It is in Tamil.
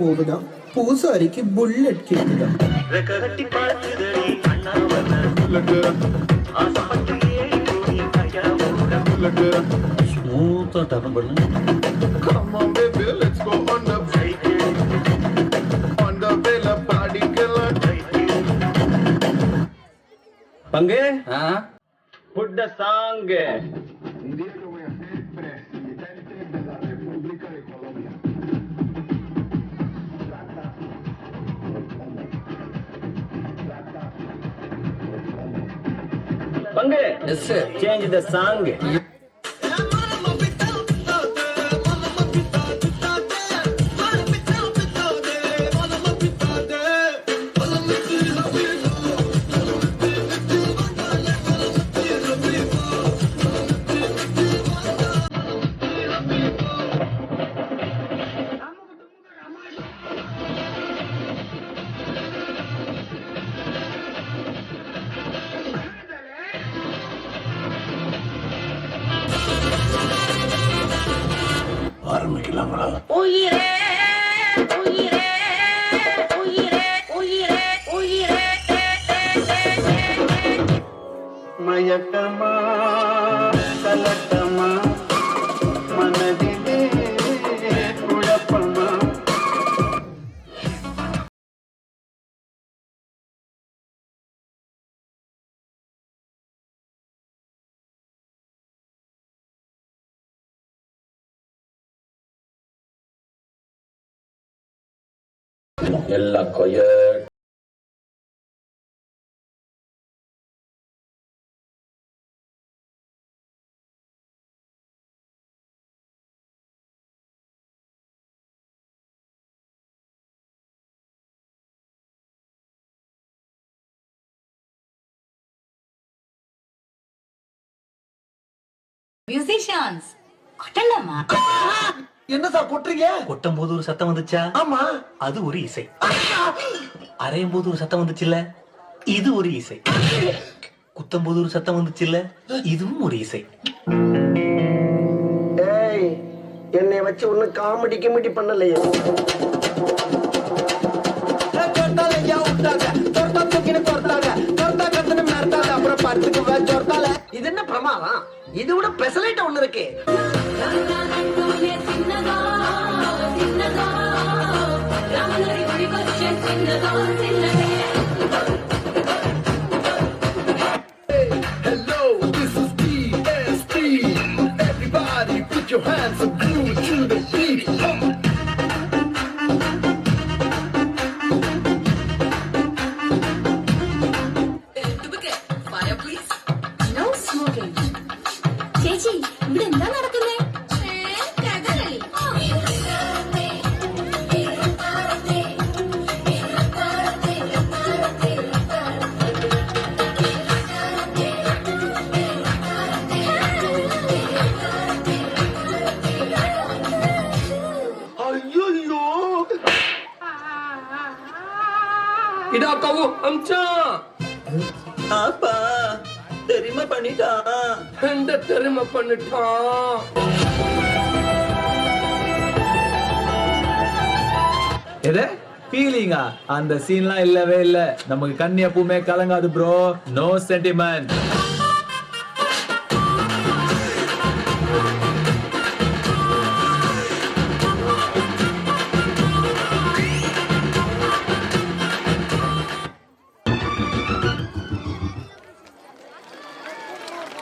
போகுதாம் பூசாரிக்கு புல்லட் கேக்குதாம். ஸ்மூத்தா டர்ன் பண்ணு. Come on baby, let's go on the cycle. On the vela படிக்கலாம். பங்கு put the song. Indietro come sempre, emittente della Repubblica di Colombia. பங்கு எஸ் change the song. ஆரம்பிக்கலாங்களா? உயிரே உயிரே உயிரே உயிரே உயிரே மயக்கமா கலக்கமா மனதிலே குழப்பமா. எல்லாம் கொயட். மியூசிஷியன்ஸ் கொட்டலாமா? என்ன சார் கொட்டுறீங்க? கொட்டும் போது ஒரு சத்தம் வந்துச்சா? ஆமா. அது ஒரு இசை. அரையும் போது ஒரு சத்தம் வந்துச்சுல்ல, இது ஒரு இசை. குத்தும் போது ஒரு சத்தம் வந்துச்சுல்ல, இதுவும் ஒரு இசை. ஏய், என்னை வச்சு ஒண்ணு காமெடி கிமெடி பண்ணலையே. இது என்ன பிரமாதம்? இது விட பெசலைட் ஒண்ணு இருக்கு. Hello, this is DSP. Everybody put your hands up, groove to the beat. No smoking. ചേച്ചി ഇവിടെ എന്താ നടക്കുന്നേ? ஐயோ, இதா கவு அம்சா அப்பா தெரியுமா பண்ணிட்டான். எந்த தெரியுமா பண்ணிட்டான்? எது ஃபீலிங்கா? அந்த சீன்லாம் இல்லவே இல்ல. நமக்கு கண்ணி எப்பவுமே கலங்காது ப்ரோ. No sentiment.